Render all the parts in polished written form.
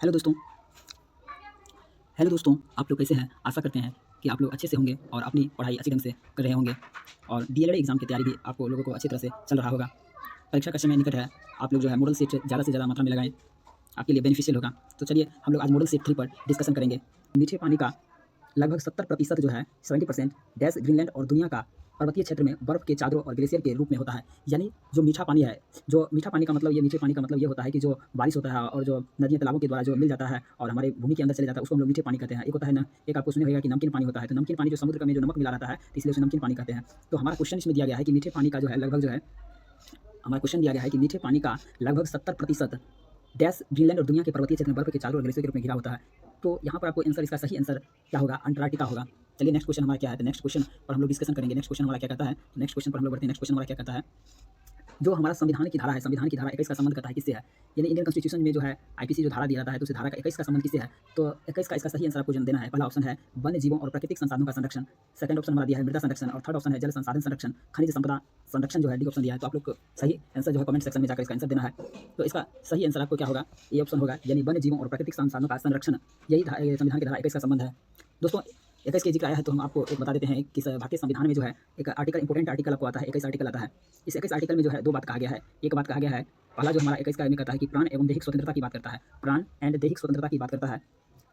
Hello दोस्तों। आप लोग कैसे हैं? आशा करते हैं कि आप लोग अच्छे से होंगे और अपनी पढ़ाई अच्छी ढंग से कर रहे होंगे और डीएलएड एग्ज़ाम की तैयारी भी आपको लोगों को अच्छी तरह से चल रहा होगा। परीक्षा का समय निकट है, आप लोग जो है मॉडल सीट ज़्यादा से ज़्यादा मात्रा में लगाएँ, आपके लिए बेनिफिशियल होगा। तो चलिए हम लोग आज मॉडल सीट 3 पर डिस्कशन करेंगे। मीठे पानी का लगभग 70% जो है 70% डैश ग्रीनलैंड और दुनिया का पर्वतीय क्षेत्र में बर्फ़ के चादरों और ग्लेशियर के रूप में होता है। यानी जो मीठा पानी है, जो मीठा पानी का मतलब ये मीठे पानी का मतलब ये होता है कि जो बारिश होता है और जो नदियों तालाबों के द्वारा जो मिल जाता है और हमारे भूमि के अंदर चले जाता है, उसको हम लोग मीठे पानी कहते हैं। एक होता है ना, एक आपको सुने होगा कि नमकीन पानी होता है, तो नमकीन पानी जो समुद्र का में जो नमक मिला रहता है, तो इसलिए उसे नमकीन पानी कहते हैं। तो हमारा क्वेश्चन इसमें दिया गया है कि मीठे पानी का जो है लगभग जो है हमारा क्वेश्चन दिया गया है कि मीठे पानी का लगभग 70% डैश ग्रीनलैंड और दुनिया के पर्वतीय क्षेत्र में बर्फ के चादरों और ग्लेशियर के रूप में घिरा होता है। तो यहाँ पर आपको आंसर, इसका सही आंसर क्या होगा? अंटार्कटिका होगा। चलिए नेक्स्ट क्वेश्चन हमारा क्या है? तो नेक्स्ट क्वेश्चन पर हम लोग डिस्कशन करेंगे। नेक्स्ट क्वेश्चन हमारा क्या कहता है? नेक्स्ट क्वेश्चन पर हम लोग बढ़ते हैं। नेक्स्ट क्वेश्चन हमारा क्या कहता है? जो हमारा संविधान की धारा है, संविधान की धारा 21 का संबंध करता है किससे है? यानी इंडियन कॉन्स्टिट्यूशन में जो है आईपीसी जो धारा दिया जाता है, तो उस धारा का 21 का संबंध किससे है? तो 21 का इसका सही आंसर आपको देना है। पहला ऑप्शन है वन्य जीवों और प्राकृतिक संसाधनों का संरक्षण, सेकंड ऑप्शन हमारा दिया है मृदा संरक्षण और थर्ड ऑप्शन है जल संसाधन संरक्षण, खनिज संपदा संरक्षण जो है डी ऑप्शन दिया है। तो आप लोग को सही आंसर जो है कमेंट सेक्शन में जाकर इसका आंसर देना है। तो इसका सही आंसर आपको क्या होगा? ए ऑप्शन होगा, यानी वन्य जीवों और प्राकृतिक संसाधनों का संरक्षण, यही संविधान की धारा 21 का संबंध है। दोस्तों 21 के जिक्र आया है तो हम आपको एक बता देते हैं कि भारतीय संविधान में जो है एक आर्टिकल, इंपॉर्टेंट आर्टिकल आपको आता है, 21 आर्टिकल आता है। इस 21 आर्टिकल में जो है 2 बात कहा गया है। एक बात कहा गया है, पहला जो हमारा 21 का में कहता है कि प्राण एवं दैहिक स्वतंत्रता की बात करता है, प्राण एंड दैहिक स्वतंत्रता की बात करता है।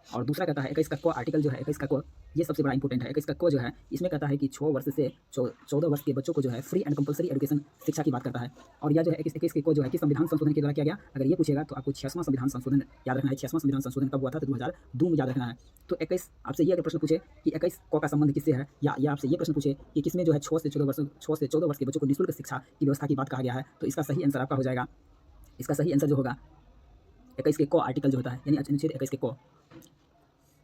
और दूसरा कहता है 21 का को आर्टिकल जो है, 21 का को, ये सबसे बड़ा इंपॉर्टेंट है। 21 का को जो है इसमें कहता है कि 6 वर्ष से 14 वर्ष के बच्चों को जो है फ्री एंड कंपलसरी एजुकेशन शिक्षा की बात करता है। और यह जो है 21 के को जो है कि संविधान संशोधन के द्वारा किया गया। अगर ये पूछेगा तो आपको 66वां संविधान संशोधन याद रखना है। 66वां संविधान संशोधन कब हुआ था? तो 2002 में याद रखना है। तो 21 आपसे ये अगर प्रश्न पूछे कि 21 को का संबंध किससे है, या आपसे ये प्रश्न पूछे कि किसमें जो है 6 से 14 वर्ष के बच्चों को निःशुल्क शिक्षा की व्यवस्था की बात कहा गया है, तो इसका सही आंसर आपका हो जाएगा, इसका सही आंसर जो होगा 21 के को आर्टिकल जो होता है, यानी अनुच्छेद 21 के को।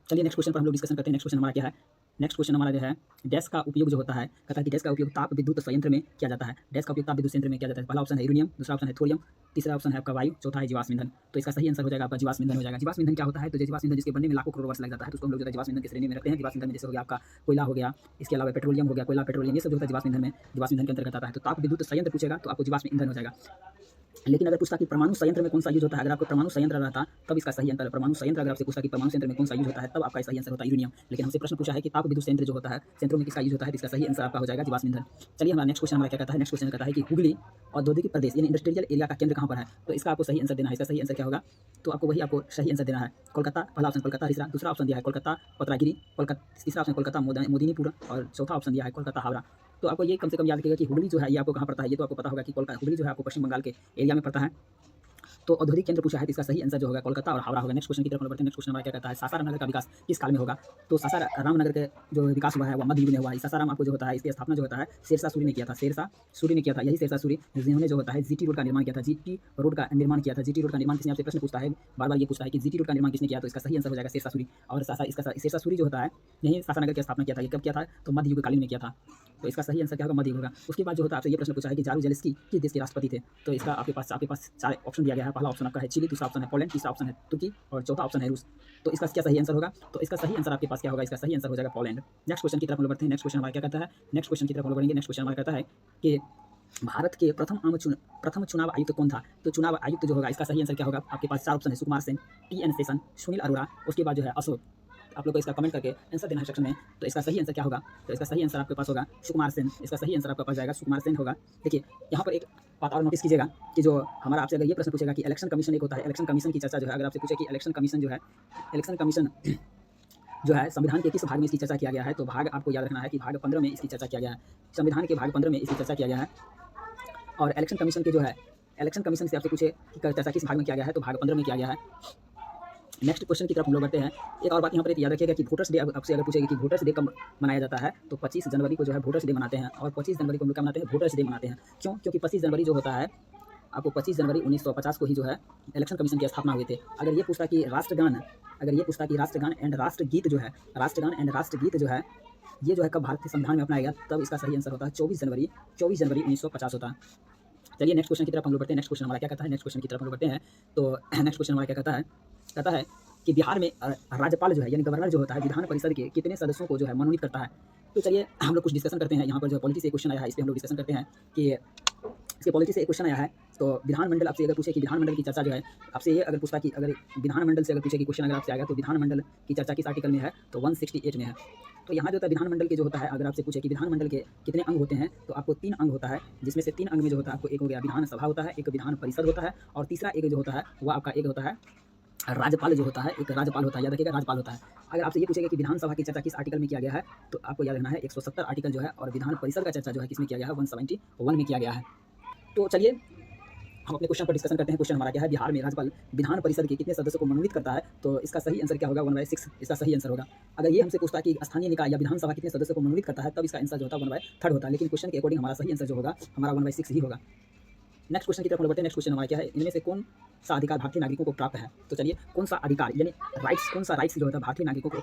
चलिए नेक्स्ट क्वेश्चन पर हम लोग डिस्कशन करते हैं। नेक्स्ट क्वेश्चन हमारा क्या है? नेक्स्ट क्वेश्चन हमारा जो है डैश का उपयोग जो होता है, कहता है कि डैश का उपयोग ताप विद्युत संयंत्र में किया जाता है। डैश का उपयोग ताप विद्युत संयंत्र में किया जाता है। पहला ऑप्शन है यूरेनियम, दूसरा ऑप्शन है थोरियम, तीसरा ऑप्शन है आपका वायु, चौथा है जीवाश्म ईंधन। तो इसका सही आंसर हो जाएगा आपका जीवाश्म ईंधन हो जाएगा। जीवाश्म ईंधन क्या होता है? तो जीवाश्म ईंधन जिसके बनने में लाखों करोड़ वर्ष लग जाता है, तो उसको हम लोग जो है जीवाश्म ईंधन की श्रेणी में रखते हैं। जीवाश्म ईंधन में जैसे हो गया आपका कोयला हो गया, इसके अलावा पेट्रोलियम हो गया, कोयला पेट्रोलियम, ये सब जो होता है जीवाश्म ईंधन में, जीवाश्म ईंधन के अंतर्गत आता है। तो ताप विद्युत संयंत्र पूछेगा तो आपको जीवाश्म ईंधन हो जाएगा। लेकिन अगर पूछता कि परमाणु संयंत्र में कौन सा यूज होता है, अगर आपको परमाणु संयंत्र रहता तब इसका सही आंसर, परमाणु संयंत्र अगर आपसे पूछता कि परमाणु संयंत्र में कौन सा यूज होता है, तब आपका सही आंसर होता है यूरेनियम। लेकिन हमसे प्रश्न पूछा है कि ताप विद्युत संयंत्र जो होता है, संयंत्रों में किसका यूज होता है, तो इसका सही आंसर आपका हो जाएगा जीवाश्म ईंधन। चलिए हमारा नेक्स्ट क्वेश्चन हमारा क्या कहता है? नेक्स्ट क्वेश्चन कहता है कि हुगली औद्योगिक प्रदेश यानी इंडस्ट्रियल एरिया का केंद्र कहाँ पर है? तो इसका आपको सही आंसर देना है। इसका सही आंसर क्या होगा? तो आपको वही आपको सही आंसर देना है। कोलकाता, पहला ऑप्शन कोलकाता, दूसरा ऑप्शन दिया है कोलकाता पत्रागिरी, तीसरा ऑप्शन कोलकाता मोदिनीपुर और चौथा ऑप्शन दिया है कोलकाता हावड़ा। तो आपको ये कम से कम याद रखिएगा कि हुगली जो है ये आपको कहाँ पड़ता है, ये तो आपको पता होगा कि हुगली जो है आपको पश्चिम बंगाल के एरिया में पड़ता है। तो औद्योगिक केंद्र पूछा है तो इसका सही आंसर जो होगा कोलकाता और हावड़ा होगा। नेक्स्ट क्वेश्चन की तरफ बढ़ते हैं। नेक्स्ट क्वेश्चन हमारा क्या कहता है? सासाराम नगर का विकास किस काल में होगा? तो सासाराम नगर के जो विकास हुआ है वह मध्य युग में हुआ है। सासाराम आपको जो होता है इसकी स्थापना जो होता है शेरशाह सूरी ने किया था, शेरशाह सूरी ने किया था। यही शेरशाह सूरी जिन्होंने जो होता है जीटी रोड का निर्माण किया था, जीटी रोड का निर्माण किया था। जीटी रोड का निर्माण किसने? आपसे प्रश्न पूछता है, बार बार ये पूछता है कि जीटी रोड का निर्माण किसने किया, तो इसका सही आंसर हो जाएगा शेरशाह सूरी। और इसका शेरशाह सूरी जो होता है यही सासाराम नगर की स्थापना किया था। ये कब किया था? तो मध्य युग कालीन में किया था। तो इसका सही आंसर क्या होगा? मध्य युग होगा। उसके बाद जो होता है आपसे ये प्रश्न पूछा है कि जारू जेलेस्की किस देश के राष्ट्रपति थे? तो इसका आपके पास 4 ऑप्शन दिया गया है। पहला ऑप्शन आपका है चिली, दूसरा ऑप्शन है पोलैंड, तीसरा ऑप्शन है तुर्की और चौथा ऑप्शन है रूस। तो इसका क्या सही आंसर होगा? तो इसका सही आंसर आपके पास क्या होगा? इसका सही आंसर हो जाएगा पोलैंड। नेक्स्ट क्वेश्चन की तरफ हम लोग बढ़ते हैं। नेक्स्ट क्वेश्चन हमारा क्या कहता है? नेक्स्ट क्वेश्चन की तरफ हम लोग बढ़ेंगे। नेक्स्ट क्वेश्चन हमारा कहता है कि भारत के प्रथम चुनाव आयुक्त कौन था? तो चुनाव आयुक्त जो होगा इसका सही आंसर क्या होगा? आपके पास 4 ऑप्शन है, सुकुमार सेन, टी.एन. शेषन, सुनील अरोड़ा, उसके बाद जो है अशोक। आप लोग को इसका कमेंट करके आंसर देना है सेक्शन में। तो इसका सही आंसर क्या होगा? तो इसका सही आंसर आपके पास होगा सुकुमार सेन। इसका सही आंसर आपके पास जाएगा सुकुमार सेन होगा। देखिए यहाँ पर एक बात और नोटिस कीजिएगा कि जो हमारा आपसे अगर ये प्रश्न पूछेगा कि इलेक्शन कमीशन एक होता है, इलेक्शन कमीशन की चर्चा जो है अगर आपसे पूछे कि इलेक्शन कमीशन जो है संविधान के किस भाग में इसकी चर्चा किया गया है, तो भाग आपको याद रखना है कि भाग 15 में इसकी चर्चा किया गया है। संविधान के भाग 15 में इसकी चर्चा किया गया है। और इलेक्शन कमीशन के जो है, इलेक्शन कमीशन से आपसे पूछे कि चर्चा किस भाग में किया गया है, तो भाग 15 में किया गया है। नेक्स्ट क्वेश्चन की तरफ हम लोग बढ़ते हैं। एक और बात यहाँ पर याद रखिएगा कि वोटर्स डे आपसे अगर पूछेगा कि वोटर्स डे कब मनाया जाता है, तो 25 जनवरी को जो है वोटर्स डे मनाते हैं। और 25 जनवरी को हम लोग क्या मनाते हैं? वोटर्स डे मनाते हैं। क्यों? क्योंकि 25 जनवरी जो होता है आपको 25 जनवरी 1950 को ही जो है इलेक्शन कमीशन की स्थापना हुई थी। अगर ये पूछता कि राष्ट्रगान एंड राष्ट्रगीत जो है, ये जो है कब भारतीय संविधान में अपनाया गया, तब इसका सही आंसर होता है 24 जनवरी 1950 होता है। चलिए नेक्स्ट क्वेश्चन की तरफ हम लोग बढ़ते हैं। नेक्स्ट क्वेश्चन हमारा क्या कहता है? नेक्स्ट क्वेश्चन की तरफ हम लोग बढ़ते हैं। तो नेक्स्ट क्वेश्चन हमारा क्या कहता है कि बिहार में राज्यपाल जो है यानी गवर्नर जो होता है विधान परिषद के कितने सदस्यों को जो है मनोनीत करता है? तो चलिए हम लोग कुछ डिस्कशन करते हैं। यहाँ पर जो पॉलिटी से क्वेश्चन आया है इस पर हम लोग डिस्कशन करते हैं कि इसके इसके पॉलिटी से एक क्वेश्चन आया है। तो विधानमंडल आपसे अगर पूछे कि विधानमंडल की चर्चा जो है, आपसे ये अगर पूछता कि अगर विधानमंडल से अगर पूछे कि क्वेश्चन अगर आपसे आएगा तो विधानमंडल की चर्चा किस आर्टिकल में है, तो 168 में है। तो यहाँ जो होता है विधानमंडल के जो होता है, अगर आपसे पूछे कि विधानमंडल के कितने अंग होते हैं, तो आपको 3 अंग होता है, जिसमें से 3 अंग में जो होता है आपको एक हो गया विधानसभा होता है, एक विधान परिषद होता है, और तीसरा एक जो होता है वो आपका एक होता है राज्यपाल जो होता है, एक राज्यपाल होता है, याद रखिएगा राज्यपाल होता है। अगर आपसे ये पूछेगा कि विधानसभा की चर्चा किस आर्टिकल में किया गया है, तो आपको याद रखना है 170 आर्टिकल जो है, और विधान परिषद का चर्चा जो है किसमें किया गया है, 171 में किया गया है। तो चलिए हम अपने क्वेश्चन पर डिस्कशन करते हैं। क्वेश्चन हमारा क्या है, बिहार में राज्यपाल विधान परिषद के कितने सदस्यों को मनोनीत करता है, तो इसका सही आंसर क्या होगा, 1/6 इसका सही आंसर होगा। अगर ये हमसे पूछता है कि स्थानीय निकाय या विधानसभा कितने सदस्यों को मनोनीत करता है, तब इसका आंसर जो होता है 1/3 होता है, लेकिन क्वेश्चन के अकॉर्डिंग हमारा सही आंसर जो होगा हमारा 1/6 ही होगा। नेक्स्ट क्वेश्चन की तरफ हम बढ़ते हैं। नेक्स्ट क्वेश्चन हमारा क्या है, इनमें से कौन सा अधिकार भारतीय नागरिकों को प्राप्त है। तो चलिए कौन सा अधिकार यानी राइट्स, कौन सा राइट्स जो होता है भारतीय नागरिकों को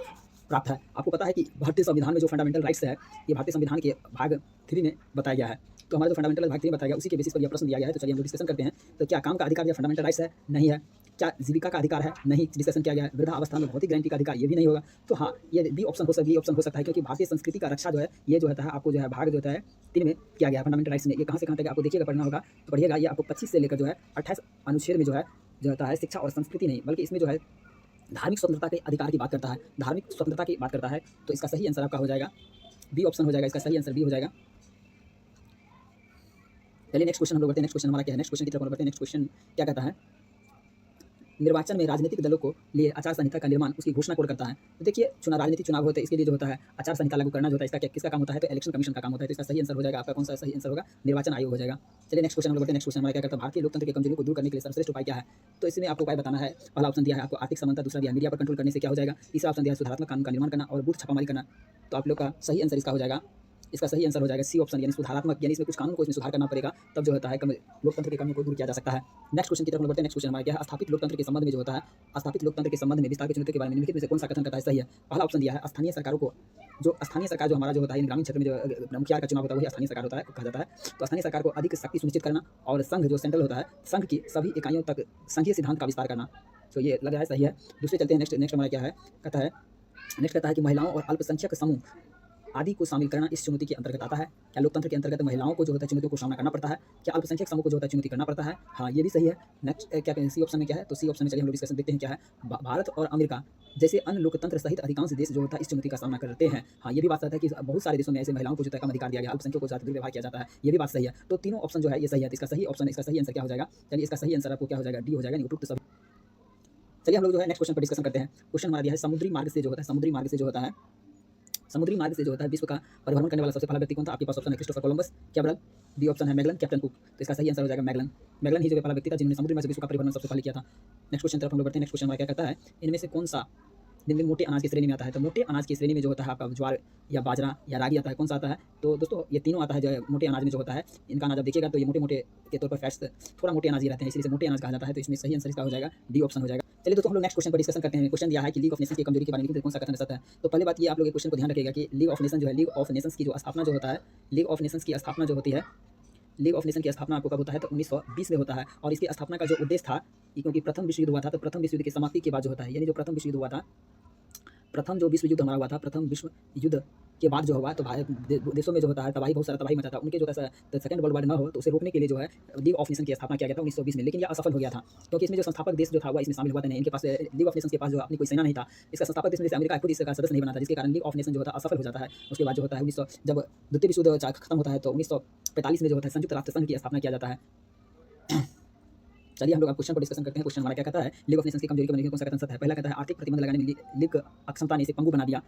प्राप्त है। आपको पता है कि भारतीय संविधान में जो फंडामेंटल राइट्स है, ये भारतीय संविधान के भाग 3 में बताया गया है। तो हमारा जो फंडामेंटल भाग 3 बताया गया, उसी के बेसिस पर यह प्रश्न दिया गया है। तो चलिए हम लोग डिस्कशन करते हैं। तो क्या काम का अधिकार या फंडामेंटल राइट्स है, नहीं है। क्या जीविका का अधिकार है, नहीं, डिस्कशन किया गया है। वृद्धावस्था में भौतिक गारंटी का अधिकार, ये भी नहीं होगा। तो हाँ, ये बी ऑप्शन हो सकता है, क्योंकि भारतीय संस्कृति का रक्षा जो है, ये जो होता है आपको जो है भाग जो होता है 3 में किया गया है फंडामेंटल राइट्स में। ये कहाँ से कहाँ तक आपको देखिएगा, पढ़ना होगा तो पढ़िएगा। ये आपको 25 से लेकर जो है 28 अनुच्छेद में जो होता है शिक्षा और संस्कृति नहीं, बल्कि इसमें जो है धार्मिक स्वतंत्रता के अधिकार की बात करता है, धार्मिक स्वतंत्रता की बात करता है। तो इसका सही आंसर आपका हो जाएगा बी ऑप्शन हो जाएगा, इसका सही आंसर बी हो जाएगा। चलिए नेक्स्ट क्वेश्चन हम लोग बढ़ते हैं। नेक्स्ट क्वेश्चन हमारा क्या है, नेक्स्ट क्वेश्चन की तरफ हम बढ़ते हैं। नेक्स्ट क्वेश्चन क्या कहता है, निर्वाचन में राजनीतिक दलों को लिए आचार संहिता का निर्माण उसकी घोषणा कौन करता है। तो देखिए राजनीतिक चुनाव होते हैं, इसके लिए जो होता है आचार संहिता लागू करना जो होता है, इसका किसका काम होता है, तो इलेक्शन कमीशन का काम होता है। तो इसका सही आंसर हो जाएगा आपका, कौन सा सही आंसर होगा, निर्वाचन आयोग हो जाएगा। चलिए नेक्स्ट क्वेश्चन हम लोग बढ़ते हैं। नेक्स्ट क्वेश्चन हमारा क्या कहता है, भारतीय लोकतंत्र की कमजोरी को दूर करने के लिए सर्वश्रेष्ठ उपाय क्या है। तो इसमें आपको उपाय बताना है। पहला ऑप्शन दिया है आपको आर्थिक समानता, दूसरा दिया मीडिया पर कंट्रोल करने से क्या हो जाएगा, तीसरा ऑप्शन दिया है सुधारात्मक कानून का निर्माण करना और बूथ छापामारी करना। तो आप लोग का सही आंसर इसका हो जाएगा, इसका सही आंसर हो जाएगा सी ऑप्शन, यानी सुधारात्मक, यानी इसमें कुछ कानून को इसमें सुधार करना पड़ेगा, तब जो होता है लोकतंत्र के कमियों को दूर किया जा सकता है। नेक्स्ट क्वेश्चन की तरफ बढ़ते हैं। नेक्स्ट क्वेश्चन हमारा क्या है, स्थापित लोकतंत्र के संबंध में जो होता है, स्थापित लोकतंत्र के संबंध में विस्तार की चुनौती के बारे में निम्नलिखित में से कौन सा कथन करता है सही है। पहला ऑप्शन दिया है स्थानीय सरकारों को, जो स्थानीय सरकार जो हमारा जो होता है ग्रामीण क्षेत्र में जो मुखिया का चुनाव होता है वही स्थानीय सरकार होता है, कहा जाता है। तो स्थानीय सरकार को अधिक शक्ति सुनिश्चित करना, और संघ जो सेंट्रल होता है, संघ की सभी इकाइयों तक संघीय सिद्धांत का विस्तार करना। तो ये लग रहा है सही है। दूसरे चलते हैं। नेक्स्ट हमारा क्या है, नेक्स्ट कहता है कि महिलाओं और अल्पसंख्यक समूह आदि को शामिल करना इस चुनौती के अंतर्गत आता है। क्या लोकतंत्र के अंतर्गत महिलाओं को जो होता है चुनौतियों को सामना करना पड़ता है, क्या अल्पसंख्यक समूह को जो होता है चुनौती करना पड़ता है। हाँ, ये भी सही है। नेक्स्ट क्या कहें, सी ऑप्शन में क्या है, तो सी ऑप्शन में चलिए हम लोग डिस्कशन देखते हैं क्या है। भारत और अमेरिका जैसे अन्य लोकतंत्र सहित अधिकांश देश जो होता है इस चुनौती का सामना करते हैं। हाँ, ये भी बात सही है कि बहुत सारे देशों में ऐसे महिलाओं को जो है कम अधिकार दिया गया, अल्पसंख्यकों को ज़्यादा दुर्व्यवहार किया जाता है, ये भी बात सही है। तो तीनों ऑप्शन जो है ये सही है। इसका सही ऑप्शन, इसका सही आंसर क्या हो जाएगा, चलिए इसका सही आंसर आपको क्या हो जाएगा, डी हो जाएगा, उपयुक्त सभी। चलिए हम लोग जो है नेक्स्ट क्वेश्चन पर डिस्कशन करते हैं। क्वेश्चन हमारा दिया है समुद्री मार्ग से जो होता है, समुद्री मार्ग से जो होता है विश्व का परिभ्रमण करने वाला सबसे पहला व्यक्ति कौन था। आपके पास ऑप्शन है Christopher Columbus, Cabral, B option है मैगलन, कैप्टन कुक। तो इसका सही आंसर हो जाएगा मैगलन। मैगलन ही जो पहला व्यक्ति था जिन्होंने समुद्री मार्ग से विश्व का परिभ्रमण सबसे पहले किया था। नेक्स्ट क्वेश्चन तरफ हम लोग बढ़ते हैं। नेक्स्ट क्वेश्चन हमारा क्या कहता है, इनमें से कौन सा दिन में मोटे अनाज की श्रेणी में आता है। तो मोटे अनाज की श्रेणी में जो होता है आपका ज्वार या बाजरा या रागी आता है, कौन सा आता है। तो दोस्तों ये तीनों आता है जो है मोटे अनाज में जो होता है। इनका अनाज आप देखिएगा तो ये मोटे के तौर पर फैट्स थोड़ा मोटे अनाज ही रहते हैं, इसलिए मोटे अनाज कहा जाता है। तो इसमें सही आंसर इसका हो जाएगा, डी ऑप्शन हो जाएगा। चलिए दोस्तों हम लोग नेक्स्ट क्वेश्चन पर डिस्कशन करते हैं। क्वेश्चन दिया है कि लीग ऑफ नेशंस की कमजोरी के बारे में कौन सा कथन सत्य है। तो पहले बात ये आप लोग क्वेश्चन को ध्यान रखिएगा कि लीग ऑफ नेशन जो है, लीग ऑफ नेशंस की जो स्थापना जो होता है, लीग ऑफ नेशंस की स्थापना जो होती है, लीग ऑफ नेशन की स्थापना आपको कब होता है, तो 1920 में होता है। और इसकी स्थापना का जो उद्देश्य था, क्योंकि प्रथम विश्व युद्ध हुआ था, तो प्रथम विश्व युद्ध की समाप्ति के बाद जो होता है, यानी जो प्रथम विश्व युद्ध हुआ था, प्रथम जो विश्व युद्ध हमारा हुआ था, प्रथम विश्व युद्ध के बाद जो हुआ तो देशों में जो होता है तबाही, बहुत सारा तबाही मचा था। उनके जो है सेकंड वर्ल्ड वार न हो तो उसे रोकने के लिए जो है लीग ऑफ नेशन की स्थापना किया गया था 1920 में। लेकिन यह असफल हो गया था, क्योंकि इसमें जो संस्थापक देश जो था वह इसमें शामिल हुआ था नहीं। इनके पास लीग ऑफ नेशन के पास जो अपनी कोई सेना नहीं था। इसका संस्थापक देश में जैसे अमेरिका खुद इसका सदस्य नहीं बना था, जिसके कारण लीग ऑफ नेशन जो होता है असफल हो जाता है। उसके बाद जो होता है 1900 जब द्वितीय विश्व युद्ध खत्म होता है तो 1945 में जो होता है संयुक्त राष्ट्र संघ की स्थापना किया जाता है। चलिए हम लोग क्वेश्चन पर डिस्कशन करते हैं। क्वेश्चन हमारा क्या कहता है, लीग ऑफ नेशंस की कमजोरी के बारे में कौन सा कथन सत्य है। पहला कहता है आर्थिक प्रतिबंध लगाने में लीग अक्षमता ने इसे पंगु बना दिया।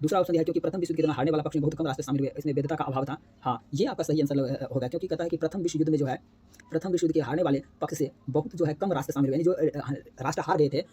दूसरा ऑप्शन दिया है क्योंकि प्रथम विश्व युद्ध के दौरान हारने वाला पक्ष में बहुत कम राष्ट्र शामिल हुए, इसमें वैधता का अभाव था। हाँ, ये आपका सही आंसर होगा, क्योंकि कहता है कि प्रथम विश्व युद्ध में जो है, प्रथम विश्व युद्ध के हारने वाले पक्ष से बहुत जो है कम राष्ट्र शामिल हुए, यानी जो राष्ट्र हार गए थे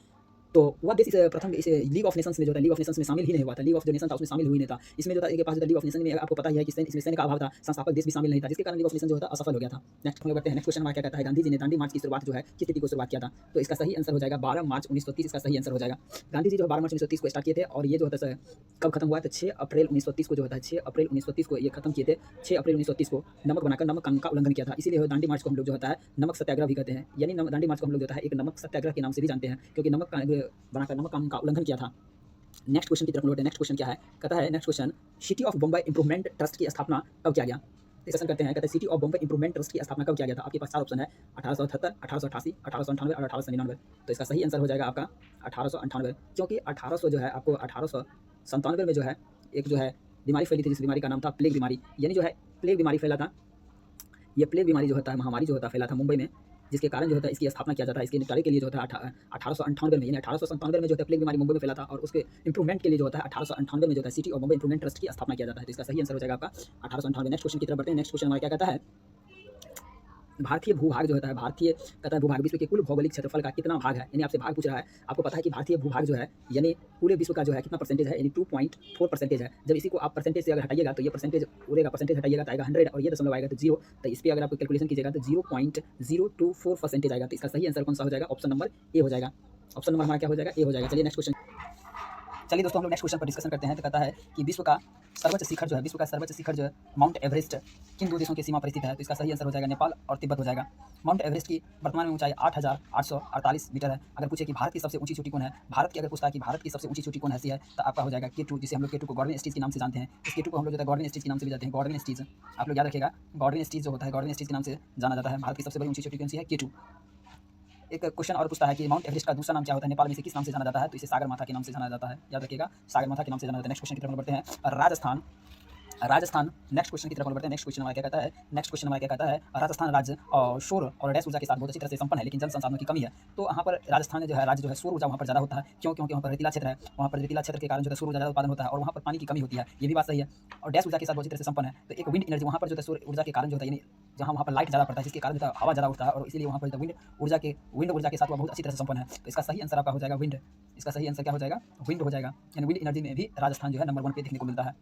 तो वह देश इस प्रथम इस लीग ऑफ नेशंस में जो था, लीग ऑफ नेशंस में शामिल ही नहीं हुआ था। लीग ऑफ जो नेशन था उसमें शामिल हुई नहीं था। इसमें जो था इनके पास लीग ऑफ नेशन में आपको पता ही है कि इसमें सैन्य का अभाव था, संस्थापक देश भी शामिल नहीं था, जिसके कारण लीग ऑफ नेशन जो था असफल हो गया था। नेक्स्ट हम लोग बढ़ते हैं। नेक्स्ट क्वेश्चन हमारा क्या कहता है, गांधी जी ने दांडी मार्च की शुरुआत जो है किस तिथि को शुरुआत किया था। तो इसका सही आंसर हो जाएगा 12 मार्च 1930, इसका सही आंसर हो जाएगा। गांधी जी जो 12 मार्च 1930 को स्टार्ट किए थे, और ये जो होता है कब खत्म हुआ, तो 6 अप्रैल 1930 को जो होता है 6 अप्रैल 1930 को ये खत्म किए थे। 6 अप्रैल 1930 को नमक बनाकर नमक कानून का उल्लंघन किया था, इसीलिए दांडी मार्च को हम लोग जो होता है नमक सत्याग्रह भी कहते हैं। यानी दांडी मार्च को हम लोग जो है एक नमक सत्याग्रह के नाम से भी जानते हैं, क्योंकि नमक बनाकर नमक कानून का उल्लंघन किया था। नेक्स्ट क्वेश्चन की तरफ लौटे। नेक्स्ट क्वेश्चन क्या है, कहता है next question city of Bombay improvement trust की स्थापना कब किया गया। डिस्कशन करते हैं। कहते हैं city of Bombay improvement trust की स्थापना कब किया गया था? आपके पास 4 ऑप्शन है 1878, 1888, 1898 और 1899। तो इसका सही आंसर हो जाएगा आपका 1898, क्योंकि 1800 जो है आपको 1897 में जो है एक जो है बीमारी फैली थी, जिस बीमारी का नाम था प्लेग बीमारी। यानी जो है प्लेग बीमारी फैला था। ये प्लेग बीमारी जो होता है, महामारी जो होता है, फैला था मुंबई में, जिसके कारण जो होता है इसकी स्थापना किया जाता है। इसके निपटारे के लिए जो होता है 1898 में, यानी 1897 में जो होता है प्लेग बीमारी मुंबई में फैला था, और उसके इंप्रूवमेंट के लिए जो होता है 1898 में जो होता है city of Bombay improvement trust की स्थापना किया जाता है। तो इसका सही आंसर हो जाएगा आपका 1898। नेक्स्ट क्वेश्चन की तरफ बढ़ते हैं। नेक्स्ट क्वेश्चन हमारा क्या कहता है, भारतीय भूभाग जो होता है, भारतीय कहता है भूभाग विश्व के कुल भौगोलिक क्षेत्रफल का कितना भाग है? यानी आपसे भाग पूछ रहा है। आपको पता है कि भारतीय भूभाग जो है यानी पूरे विश्व का जो है कितना परसेंटेज है, यानी 2.4% है। जब इसी को आप परसेंटेज से अगर हटाइएगा तो ये परसेंटेज उड़ेगा, परसेंटेज हटाइएगा तो आएगा 100 और ये दशमलव आएगा तो 0। तो इस पर अगर आप कैलकुलेशन कीजिएगा तो 0.024% आएगा। तो इसका सही आंसर कौन सा हो जाएगा? ऑप्शन नंबर ए हो जाएगा। ऑप्शन नंबर हमारा क्या हो जाएगा? ए हो जाएगा। चलिए नेक्स्ट क्वेश्चन। चलिए दोस्तों, हम लोग नेक्स्ट क्वेश्चन पर डिस्कशन करते हैं। तो कहता है कि विश्व का सर्वोच्च शिखर जो है, विश्व का सर्वोच्च शिखर जो है माउंट एवरेस्ट, किन दो देशों की सीमा पर स्थित है? तो इसका सही आंसर हो जाएगा नेपाल और तिब्बत हो जाएगा। माउंट एवरेस्ट की वर्तमान में ऊंचाई 8848 मीटर है। अगर पूछे कि भारत की सबसे ऊंची चोटी कौन है, भारत की अगर पूछता है कि भारत की सबसे ऊंची चोटी कौन है है, तो आपका हो जाएगा K2, जिसे हम लोग K2 को गॉडविन स्टीज के नाम से जानते हैं। इस K2 को हम लोग जो है गॉडविन स्टीज के नाम से भी जानते हैं। गॉडविन स्टीज आप लोग याद रखिएगा, गॉडविन स्टीज जो होता है, गॉडविन स्टीज के नाम से जाना जाता है। भारत की सबसे बड़ी ऊंची चोटी कौन सी है? K2। एक क्वेश्चन और पूछता है कि माउंट एवरेस्ट का दूसरा नाम क्या होता है? नेपाल में से किस नाम से जाना जाता है? तो इसे सागर माथा के नाम से जाना जाता है। याद रखिएगा, सागर माथा के नाम से जाना जाता है। नेक्स्ट क्वेश्चन की तरफ बढ़ते हैं। राजस्थान नेक्स्ट क्वेश्चन की तरफ बढ़ते हैं। नेक्स्ट क्वेश्चन हमारा क्या कहता है? नेक्स्ट क्वेश्चन हमारा क्या कहता है, राजस्थान राज्य सौर और डैश ऊर्जा के साथ बहुत अच्छी तरह से संपन्न है, लेकिन जल संसाधनों की कमी है। तो वहाँ पर राजस्थान में जो है राज्य जो है सौर ऊर्जा वहाँ पर ज़्यादा होता है। क्यों? क्योंकि वहाँ पर रेतीला क्षेत्र है। वहाँ पर रेतीला क्षेत्र के कारण जो है सौर ऊर्जा ज़्यादा उत्पादन होता है, और वहाँ पर पानी की कमी होती है। ये भी बात सही है। और डैश ऊर्जा के साथ बहुत अच्छी तरह से संपन्न है। तो एक विंड एनर्जी वहाँ पर जो है सौर ऊर्जा के कारण जो होता है, यानी जहाँ वहाँ पर लाइट ज़्यादा पड़ता है, जिसके कारण जो है हवा ज़्यादा उठता है, और इसीलिए वहाँ पर विंड ऊर्जा के साथ वो बहुत अच्छी तरह से संपन्न है। तो इसका सही आंसर आपका हो जाएगा विंड। इसका सही आंसर क्या हो जाएगा? विंड हो जाएगा। यानी विंड एनर्जी में भी राजस्थान जो है नंबर 1 पे देखने को मिलता है।